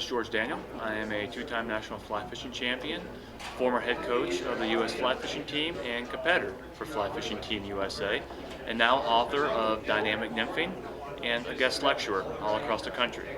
is George Daniel. I am a two-time national fly fishing champion, former head coach of the U.S. fly fishing team, and competitor for Fly Fishing Team USA, and now author of Dynamic Nymphing and a guest lecturer all across the country.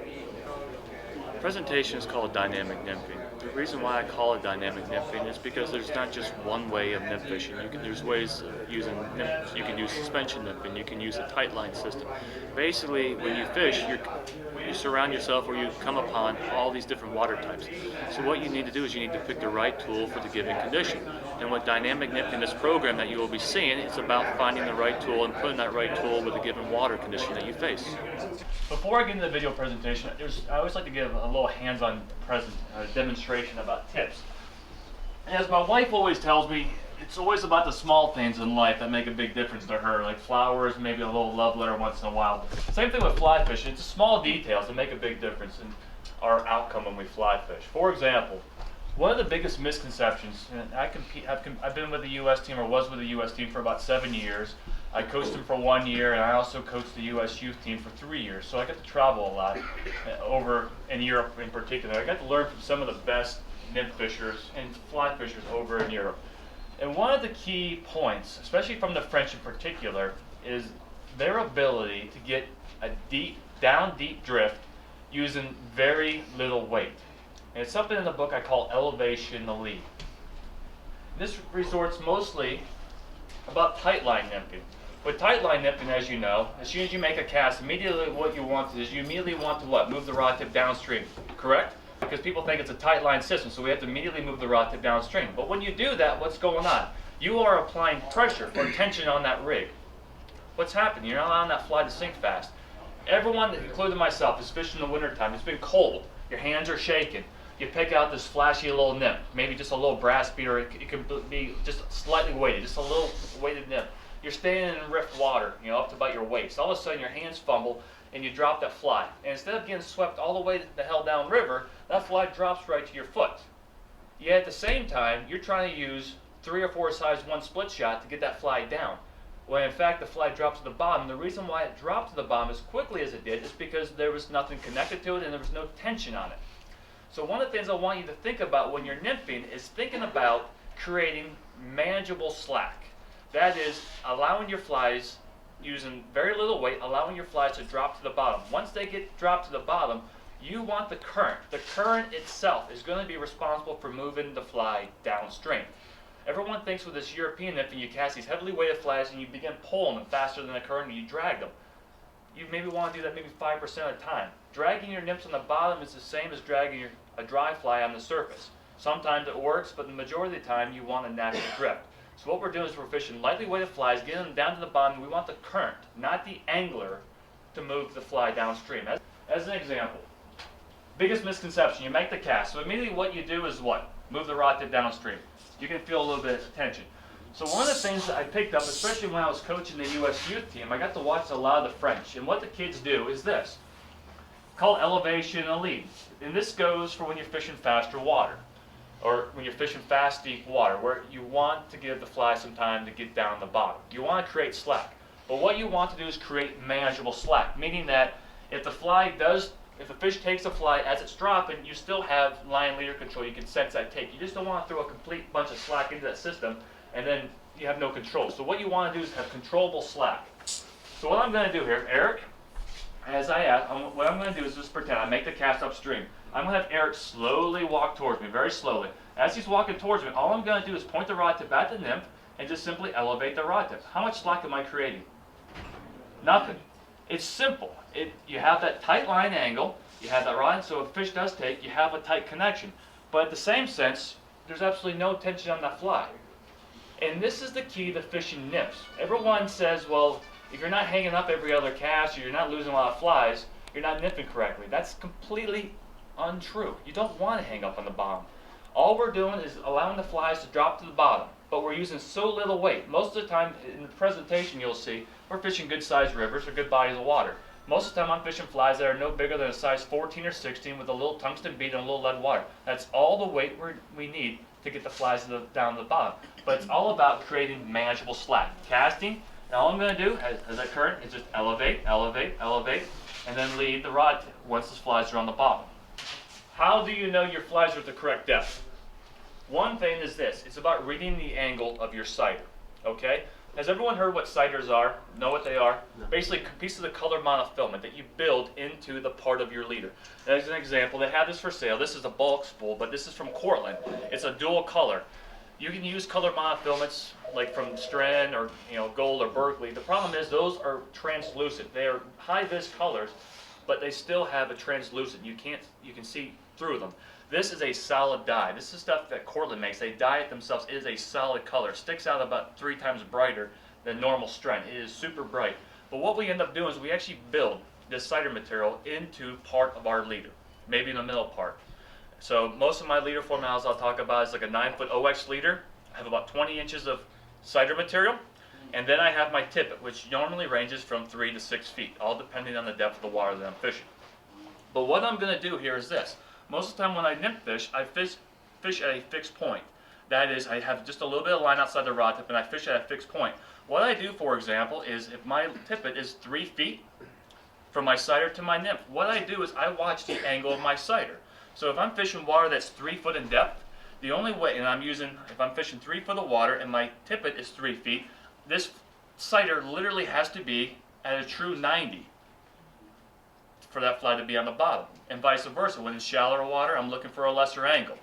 The presentation is called Dynamic Nymphing. The reason why I call it dynamic nymphing is because there's not just one way of nymph fishing. There's ways of using nymphs. You can use suspension nymphing. You can use a tight line system. Basically, when you fish, you surround yourself or you come upon all these different water types. So what you need to do is you need to pick the right tool for the given condition. And what dynamic nymphing, this program that you will be seeing, it's about finding the right tool and putting that right tool with a given water condition that you face. Before I get into the video presentation, I always like to give a little hands-on demonstration about tips. And as my wife always tells me, it's always about the small things in life that make a big difference to her, like flowers, maybe a little love letter once in a while. Same thing with fly fishing. It's the small details that make a big difference in our outcome when we fly fish. For example, one of the biggest misconceptions, and I've been with the U.S. team, or was with the U.S. team for about 7 years. I coached them for 1 year, and I also coached the U.S. youth team for 3 years. So I got to travel a lot over in Europe in particular. I got to learn from some of the best nymph fishers and fly fishers over in Europe. And one of the key points, especially from the French in particular, is their ability to get a deep drift using very little weight. And it's something in the book I call elevation in the lead. This resorts mostly about tight line nymphing. With tight line nymphing, as you know, as soon as you make a cast, immediately what you want to do is you immediately want to what? Move the rod tip downstream, correct? Because people think it's a tight line system, so we have to immediately move the rod tip downstream. But when you do that, what's going on? You are applying pressure or tension on that rig. What's happening? You're not allowing that fly to sink fast. Everyone, including myself, is fishing in the wintertime. It's been cold. Your hands are shaking. You pick out this flashy little nymph, maybe just a little brass bead, or it could be just slightly weighted, just a little weighted nymph. You're standing in rift water, up to about your waist. All of a sudden your hands fumble and you drop that fly. And instead of getting swept all the way the hell down river, that fly drops right to your foot. Yet at the same time, you're trying to use 3 or 4 size 1 split shot to get that fly down. When in fact the fly dropped to the bottom. The reason why it dropped to the bottom as quickly as it did is because there was nothing connected to it and there was no tension on it. So one of the things I want you to think about when you're nymphing is thinking about creating manageable slack. That is, allowing your flies, using very little weight, allowing your flies to drop to the bottom. Once they get dropped to the bottom, you want the current. The current itself is going to be responsible for moving the fly downstream. Everyone thinks with this European nymphing, you cast these heavily weighted flies and you begin pulling them faster than the current and you drag them. You maybe want to do that maybe 5% of the time. Dragging your nymphs on the bottom is the same as dragging a dry fly on the surface. Sometimes it works, but the majority of the time you want a natural drift. So what we're doing is we're fishing lightly weighted flies, getting them down to the bottom. We want the current, not the angler, to move the fly downstream. As an example, biggest misconception, you make the cast. So immediately what you do is what? Move the rod tip downstream. You can feel a little bit of tension. So one of the things that I picked up, especially when I was coaching the U.S. youth team, I got to watch a lot of the French. And what the kids do is this, called elevation in the lead. And this goes for when you're fishing faster water, or when you're fishing fast, deep water, where you want to give the fly some time to get down the bottom. You want to create slack. But what you want to do is create manageable slack, meaning that if the fish takes the fly as it's dropping, you still have line leader control. You can sense that take. You just don't want to throw a complete bunch of slack into that system, and then you have no control. So what you want to do is have controllable slack. So what I'm going to do here, Eric, as I ask, what I'm going to do is just pretend I make the cast upstream. I'm going to have Eric slowly walk towards me, very slowly. As he's walking towards me, all I'm going to do is point the rod tip at the nymph and just simply elevate the rod tip. How much slack am I creating? Nothing. It's simple. You have that tight line angle, you have that rod, so if a fish does take, you have a tight connection. But at the same sense, there's absolutely no tension on that fly. And this is the key to fishing nymphs. Everyone says, well, if you're not hanging up every other cast or you're not losing a lot of flies, you're not nymphing correctly. That's completely untrue. You don't want to hang up on the bottom. All we're doing is allowing the flies to drop to the bottom, but we're using so little weight. Most of the time in the presentation you'll see, we're fishing good sized rivers or good bodies of water. Most of the time I'm fishing flies that are no bigger than a size 14 or 16 with a little tungsten bead and a little lead water. That's all the weight we need to get the flies down to the bottom. But it's all about creating manageable slack. Casting, and all I'm going to do as I current is just elevate, elevate, elevate, and then lead the rod once the flies are on the bottom. How do you know your flies are at the correct depth? One thing is this, it's about reading the angle of your cider, okay? Has everyone heard what ciders are? Know what they are? No. Basically, pieces of colored monofilament that you build into the part of your leader. As an example, they have this for sale. This is a bulk spool, but this is from Cortland. It's a dual color. You can use colored monofilaments like from Stren or Gold or Berkeley. The problem is those are translucent. They are high-vis colors, but they still have a translucent. You can see through them. This is a solid dye. This is stuff that Cortland makes. They dye it themselves. It is a solid color. It sticks out about 3 times brighter than normal Stren. It is super bright. But what we end up doing is we actually build this cider material into part of our leader, maybe in the middle part. So most of my leader formats I'll talk about is like a 9-foot OX leader. I have about 20 inches of cider material. And then I have my tippet, which normally ranges from 3 to 6 feet, all depending on the depth of the water that I'm fishing. But what I'm going to do here is this. Most of the time when I nymph fish, I fish at a fixed point. That is, I have just a little bit of line outside the rod tip and I fish at a fixed point. What I do, for example, is if my tippet is 3 feet from my cider to my nymph, what I do is I watch the angle of my cider. So if I'm fishing water that's 3 foot in depth, the only way, and if I'm fishing 3 foot of water and my tippet is 3 feet, this cider literally has to be at a true 90 for that fly to be on the bottom, and vice versa. When it's shallower water, I'm looking for a lesser angle.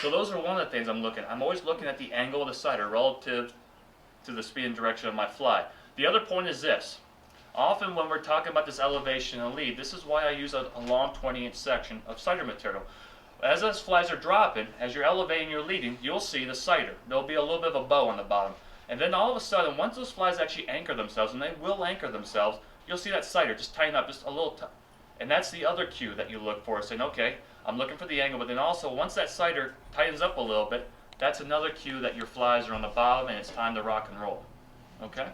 So those are one of the things I'm looking at. I'm always looking at the angle of the cider relative to the speed and direction of my fly. The other point is this. Often when we're talking about this elevation and lead, this is why I use a long 20-inch section of cider material. As those flies are dropping, as you're elevating your leading, you'll see the cider. There'll be a little bit of a bow on the bottom. And then all of a sudden, once those flies actually anchor themselves, and they will anchor themselves, you'll see that cider just tighten up just a little. And that's the other cue that you look for, saying, okay, I'm looking for the angle, but then also once that cider tightens up a little bit, that's another cue that your flies are on the bottom and it's time to rock and roll. Okay?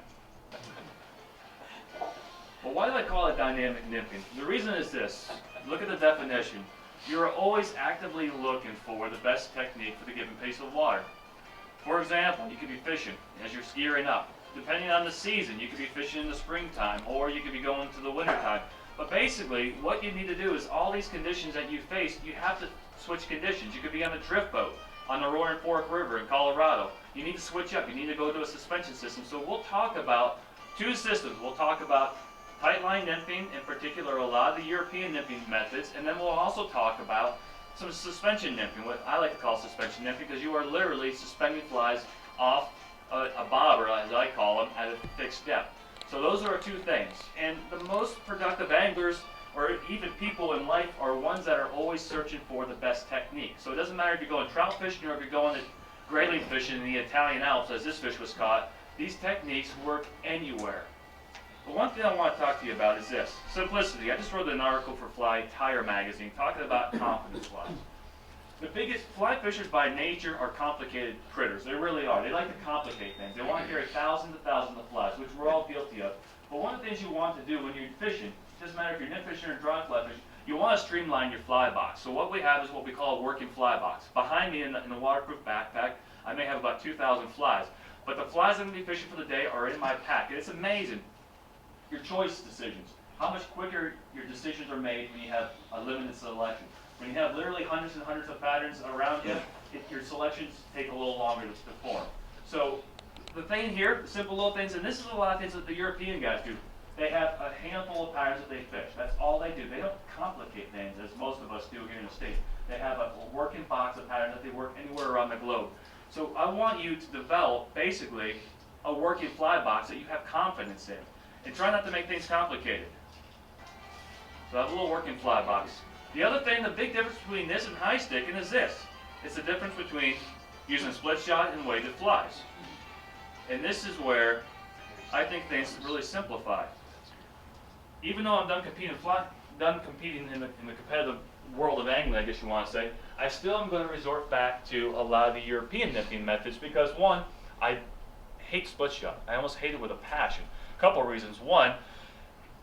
Well, why do I call it dynamic nymphing? The reason is this. Look at the definition. You're always actively looking for the best technique for the given piece of water. For example, you could be fishing as you're gearing up. Depending on the season, you could be fishing in the springtime or you could be going to the wintertime. But basically, what you need to do is all these conditions that you face, you have to switch conditions. You could be on a drift boat on the Roaring Fork River in Colorado. You need to switch up. You need to go to a suspension system. So we'll talk about 2 systems. We'll talk about tight line nymphing, in particular a lot of the European nymphing methods, and then we'll also talk about some suspension nymphing, what I like to call suspension nymphing, because you are literally suspending flies off a bobber, as I call them, at a fixed depth. So those are 2 things. And the most productive anglers, or even people in life, are ones that are always searching for the best technique. So it doesn't matter if you're going trout fishing or if you're going to grayling fishing in the Italian Alps, as this fish was caught. These techniques work anywhere. But one thing I want to talk to you about is this. Simplicity. I just wrote an article for Fly Tire magazine talking about confidence flies. The biggest fly fishers by nature are complicated critters. They really are. They like to complicate things. They want to carry thousands and thousands of flies, which we're all guilty of. But one of the things you want to do when you're fishing, it doesn't matter if you're nymph fishing or dry fly fishing, you want to streamline your fly box. So what we have is what we call a working fly box. Behind me in the waterproof backpack, I may have about 2,000 flies. But the flies I'm going to be fishing for the day are in my pack. And it's amazing. Your choice decisions. How much quicker your decisions are made when you have a limited selection. When you have literally hundreds and hundreds of patterns around you, your selections take a little longer to form. So the thing here, the simple little things, and this is a lot of things that the European guys do. They have a handful of patterns that they fish. That's all they do. They don't complicate things as most of us do here in the States. They have a working box of patterns that they work anywhere around the globe. So I want you to develop basically a working fly box that you have confidence in. And try not to make things complicated. So I have a little working fly box. The other thing, the big difference between this and high sticking is this. It's the difference between using split shot and weighted flies. And this is where I think things really simplify. Even though I'm done competing in the competitive world of angling, I guess you want to say, I still am going to resort back to a lot of the European nymphing methods because one, I hate split shot. I almost hate it with a passion. A couple of reasons. One,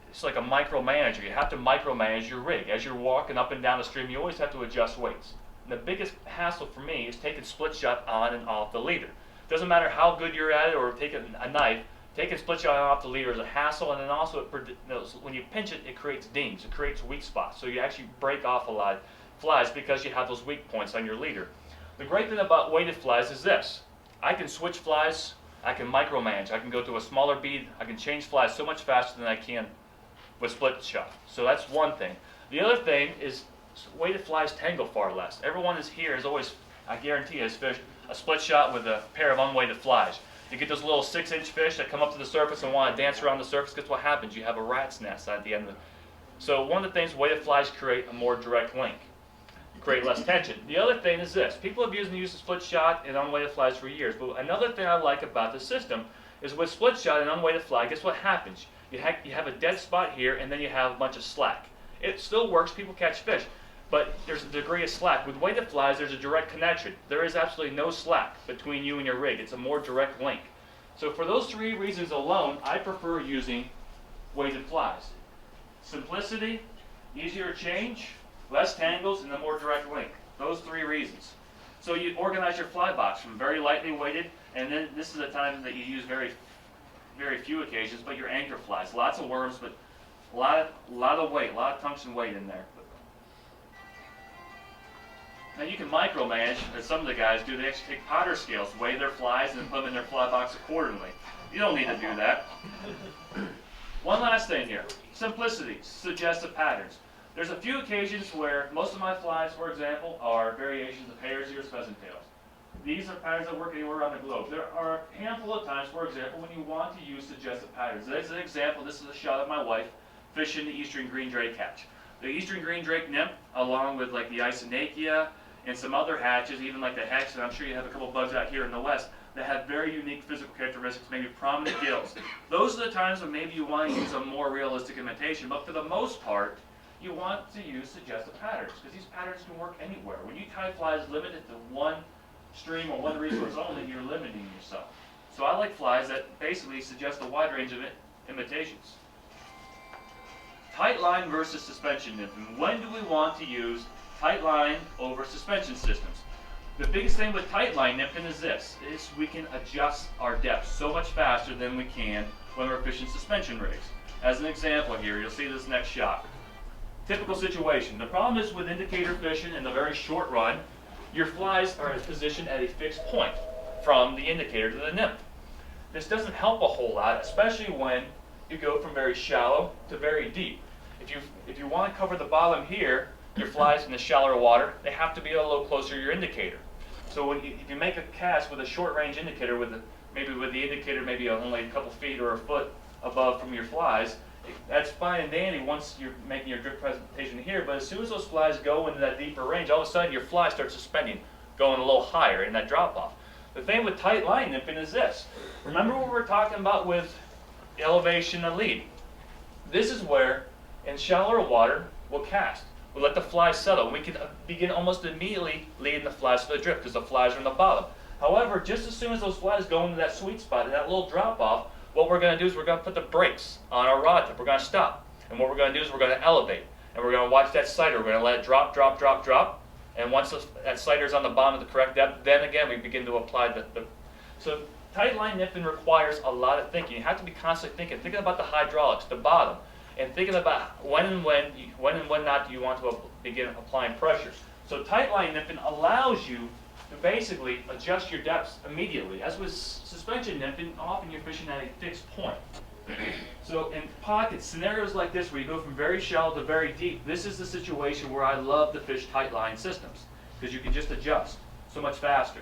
it's like a micromanager. You have to micromanage your rig. As you're walking up and down the stream, you always have to adjust weights. And the biggest hassle for me is taking split shot on and off the leader. Doesn't matter how good you're at it or taking a knife, taking split shot off the leader is a hassle, and then also when you pinch it, it creates dings. It creates weak spots. So you actually break off a lot. flies because you have those weak points on your leader. The great thing about weighted flies is this. I can switch flies, I can micromanage, I can go to a smaller bead, I can change flies so much faster than I can with split shot. So that's one thing. The other thing is weighted flies tangle far less. Everyone is here has always, I guarantee, has fished a split shot with a pair of unweighted flies. You get those little 6-inch fish that come up to the surface and want to dance around the surface. Guess what happens? You have a rat's nest at the end of it. So one of the things weighted flies create a more direct link. You create less tension. The other thing is this. People have used a split shot and unweighted flies for years. But another thing I like about the system is with split shot and unweighted fly, guess what happens? You have a dead spot here and then you have a bunch of slack. It still works. People catch fish. But there's a degree of slack. With weighted flies, there's a direct connection. There is absolutely no slack between you and your rig. It's a more direct link. So for those 3 reasons alone, I prefer using weighted flies. Simplicity, easier to change, less tangles, and a more direct link. Those 3 reasons. So you organize your fly box from very lightly weighted, and then this is a time that you use very few occasions, but your anchor flies. Lots of worms, but a lot of weight, a lot of tungsten weight in there. Now you can micromanage, as some of the guys do. They actually take Potter scales, weigh their flies, and then put them in their fly box accordingly. You don't need to do that. One last thing here. Simplicity, suggestive patterns. There's a few occasions where most of my flies, for example, are variations of hares, ears, pheasant tails. These are patterns that work anywhere around the globe. There are a handful of times, for example, when you want to use suggestive patterns. As an example, this is a shot of my wife fishing the eastern green drake hatch. The eastern green drake nymph, along with like the Isonachia, and some other hatches, even like the hex, and I'm sure you have a couple bugs out here in the west, that have very unique physical characteristics, maybe prominent gills. Those are the times when maybe you want to use a more realistic imitation, but for the most part, you want to use suggestive patterns, because these patterns can work anywhere. When you tie flies limited to one stream or one resource only, you're limiting yourself. So I like flies that basically suggest a wide range of imitations. Tight line versus suspension nymphing. When do we want to use tight line over suspension systems? The biggest thing with tight line nymphing is this, is we can adjust our depth so much faster than we can when we're fishing suspension rigs. As an example here, you'll see this next shot. Typical situation. The problem is with indicator fishing in the very short run, your flies are positioned at a fixed point from the indicator to the nymph. This doesn't help a whole lot, especially when you go from very shallow to very deep. If you want to cover the bottom here, your flies in the shallower water, they have to be a little closer to your indicator. So if you make a cast with a short range indicator, maybe with the indicator maybe only a couple feet or a foot above from your flies, that's fine and dandy once you're making your drift presentation here, but as soon as those flies go into that deeper range, all of a sudden your fly starts suspending, going a little higher in that drop off. The thing with tight line nymphing is this. Remember what we were talking about with elevation and lead? This is where, in shallower water, we'll cast. We'll let the flies settle. We can begin almost immediately leading the flies to the drift because the flies are in the bottom. However, just as soon as those flies go into that sweet spot, that little drop off, what we're going to do is we're going to put the brakes on our rod tip. We're going to stop. And what we're going to do is we're going to elevate. And we're going to watch that sighter. We're going to let it drop, drop, drop, drop. And once that sighter is on the bottom of the correct depth, then again we begin to apply So tight line nymphing requires a lot of thinking. You have to be constantly thinking about the hydraulics, the bottom, and thinking about when and when not do you want to begin applying pressures. So tight line nymphing allows you to basically adjust your depths immediately. As with suspension nymphing, often you're fishing at a fixed point. So in pockets, scenarios like this where you go from very shallow to very deep, this is the situation where I love to fish tight line systems because you can just adjust so much faster.